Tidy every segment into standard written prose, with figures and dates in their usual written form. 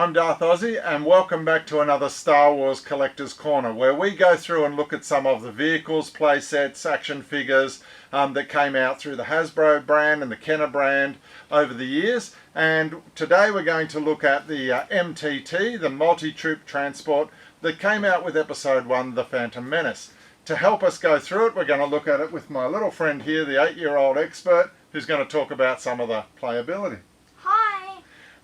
I'm Darth Aussie and welcome back to another Star Wars Collector's Corner, where we go through and look at some of the vehicles, playsets, action figures that came out through the Hasbro brand and the Kenner brand over the years. And today we're going to look at the MTT, the multi-troop transport that came out with episode 1, The Phantom Menace. To help us go through it, we're going to look at it with my little friend here, the 8-year-old expert, who's going to talk about some of the playability.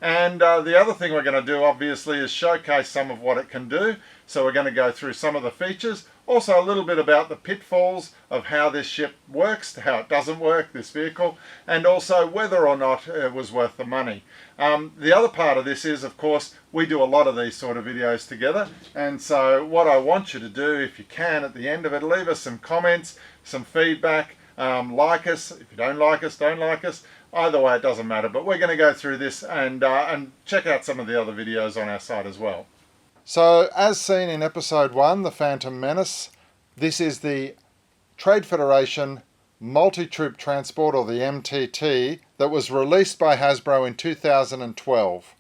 And the other thing we're going to do, obviously, is showcase some of what it can do. So we're going to go through some of the features, also a little bit about the pitfalls of how this ship works, how it doesn't work, this vehicle, and also whether or not it was worth the money. The other part of this is, of course, we do a lot of these sort of videos together. And so what I want you to do, if you can, at the end of it, leave us some comments, some feedback, like us. If you don't like us, don't like us. Either way, it doesn't matter, but we're going to go through this and check out some of the other videos on our site as well. So, as seen in episode 1, The Phantom Menace, this is the Trade Federation Multi-Troop Transport, or the MTT, that was released by Hasbro in 2012.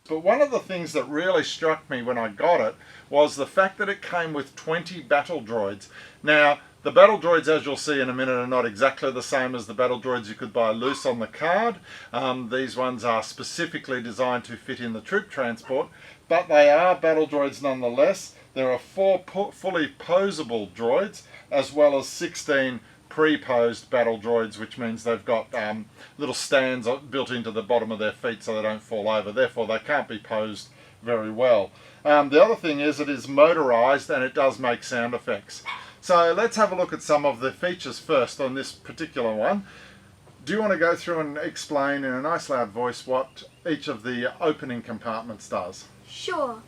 But one of the things that really struck me when I got it was the fact that it came with 20 battle droids. Now, the battle droids, as you'll see in a minute, are not exactly the same as the battle droids you could buy loose on the card. These ones are specifically designed to fit in the troop transport, but they are battle droids nonetheless. There are 4 fully posable droids, as well as 16 pre-posed battle droids, which means they've got little stands built into the bottom of their feet so they don't fall over. Therefore, they can't be posed very well. The other thing is it is motorized and it does make sound effects. So let's have a look at some of the features first on this particular one. Do you want to go through and explain in a nice loud voice what each of the opening compartments does? Sure.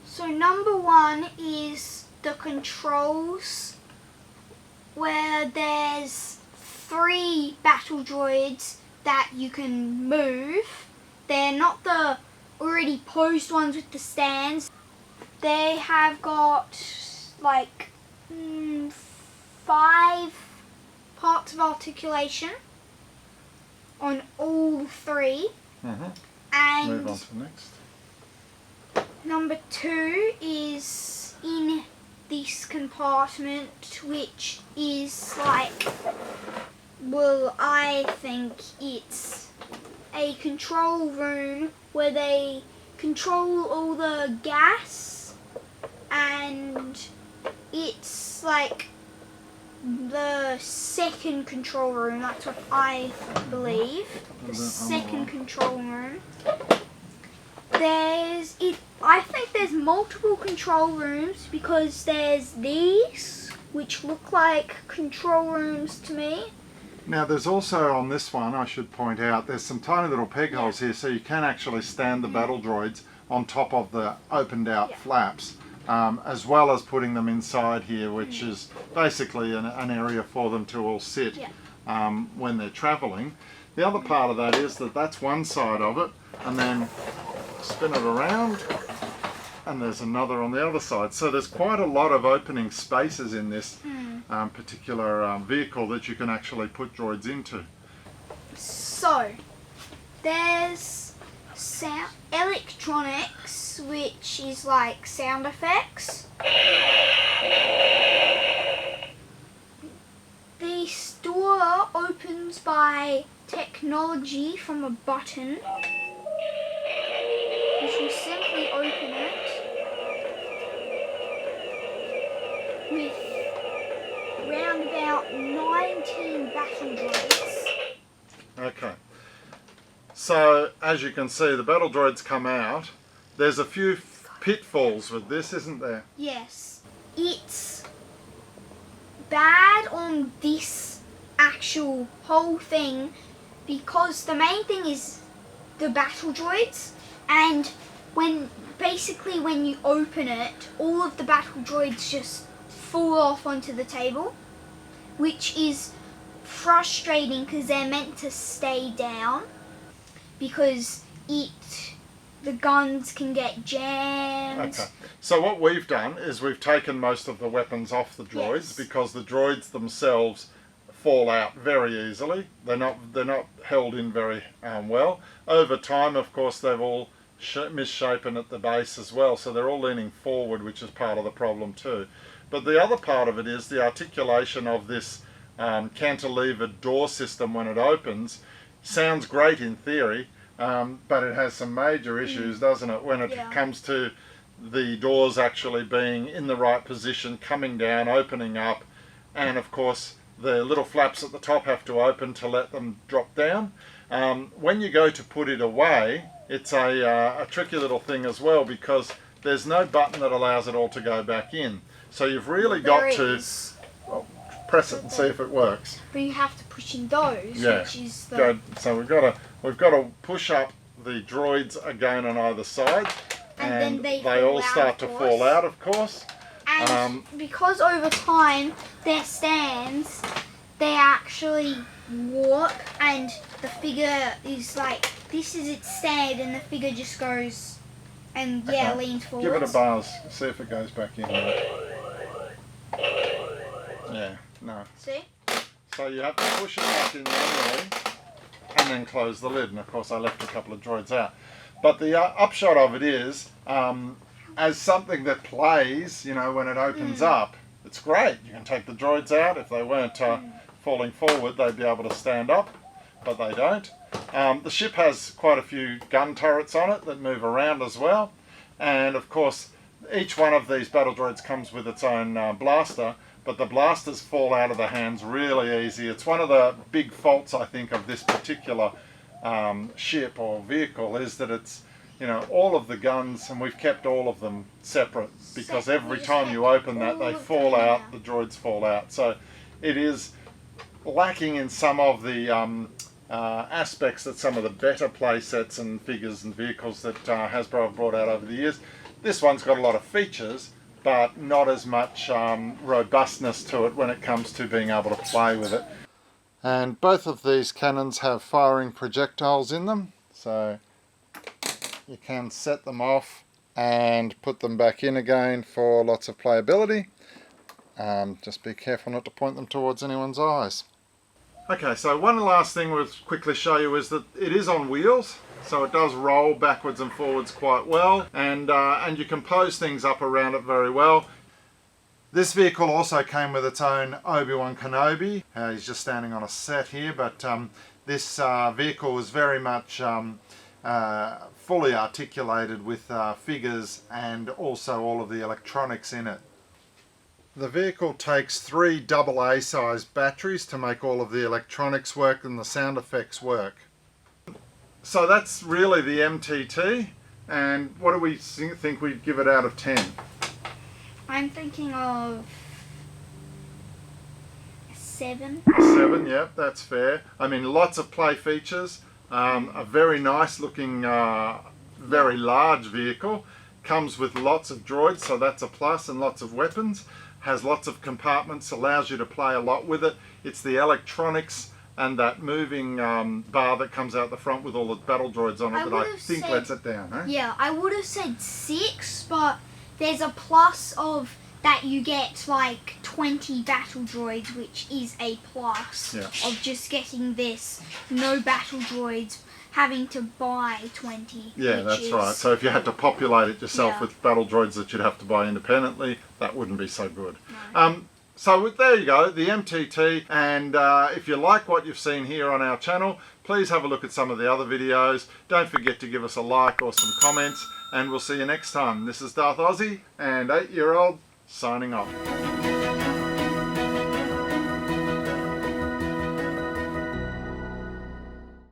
So number 1 is the controls, where there's 3 battle droids that you can move. They're not the already posed ones with the stands. They have got like 5 parts of articulation on all 3. And move on to the next. Number 2 is in this compartment, which is like, well, I think it's a control room where they control all the gas, and it's like the second control room. That's what I believe. The second control room. I think there's multiple control rooms, because there's these, which look like control rooms to me. Now there's also on this one, I should point out, there's some tiny little peg holes here, so you can actually stand the battle droids on top of the opened out flaps, as well as putting them inside here, which is basically an area for them to all sit when they're traveling. The other part of that is that that's one side of it, and then spin it around and there's another on the other side. So there's quite a lot of opening spaces in this particular vehicle that you can actually put droids into. So there's electronics, which is like sound effects. This door opens by technology from a button. You should simply open it with round about 19 battle droids. Okay, so as you can see, the battle droids come out. There's a few pitfalls with this, isn't there? Yes. It's bad on this actual whole thing, because the main thing is the battle droids. And when you open it, all of the battle droids just fall off onto the table, which is frustrating because they're meant to stay down, because the guns can get jammed. Okay, so what we've done is we've taken most of the weapons off the droids, because the droids themselves fall out very easily. They're not held in very well. Over time, of course, they've all misshapen at the base as well, so they're all leaning forward, which is part of the problem too. But the other part of it is the articulation of this cantilevered door system when it opens. Sounds great in theory, but it has some major issues, doesn't it, when it comes to the doors actually being in the right position, coming down, opening up, and of course the little flaps at the top have to open to let them drop down. When you go to put it away, it's a tricky little thing as well, because there's no button that allows it all to go back in. So you've really got to press it and see if it works. But you have to push in those, which is the... Good. So we've got to push up the droids again on either side, and then they all start to fall out, of course. And because over time their stands, they actually warp, and the figure is like, this is its stand, and the figure just goes and leans forward. Give it a buzz, see if it goes back in. Yeah, no. See? So you have to push it back in manually and then close the lid, and of course I left a couple of droids out. But the upshot of it is, as something that plays, you know, when it opens up, it's great. You can take the droids out. If they weren't falling forward, they'd be able to stand up, but they don't. The ship has quite a few gun turrets on it that move around as well, and of course each one of these battle droids comes with its own blaster, but the blasters fall out of the hands really easy. It's one of the big faults, I think, of this particular ship or vehicle, is that it's, you know, all of the guns, and we've kept all of them separate, because every time you open that, they fall out, the droids fall out. So it is lacking in some of the aspects that some of the better play sets and figures and vehicles that Hasbro have brought out over the years. This one's got a lot of features, but not as much robustness to it when it comes to being able to play with it. And both of these cannons have firing projectiles in them, so you can set them off and put them back in again for lots of playability. Just be careful not to point them towards anyone's eyes. Okay, so one last thing we'll quickly show you is that it is on wheels, so it does roll backwards and forwards quite well, and you can pose things up around it very well. This vehicle also came with its own Obi-Wan Kenobi. He's just standing on a set here, but this vehicle was very much fully articulated with figures and also all of the electronics in it. The vehicle takes 3 AA size batteries to make all of the electronics work and the sound effects work. So that's really the MTT, and what do we think we'd give it out of 10? I'm thinking of 7. 7, yep, that's fair. I mean, lots of play features, a very nice looking, very large vehicle, comes with lots of droids, so that's a plus, and lots of weapons. Has lots of compartments, allows you to play a lot with it. It's the electronics and that moving bar that comes out the front with all the battle droids on it that I think lets it down. Eh? Yeah, I would have said 6, but there's a plus of that you get like 20 battle droids, which is a plus of just getting this, no battle droids, having to buy 20. Yeah, that's right. So if you had to populate it yourself with battle droids that you'd have to buy independently, that wouldn't be so good. No. So there you go, the MTT, and if you like what you've seen here on our channel, please have a look at some of the other videos. Don't forget to give us a like or some comments, and we'll see you next time. This is Darth Aussie and 8-year-old signing off.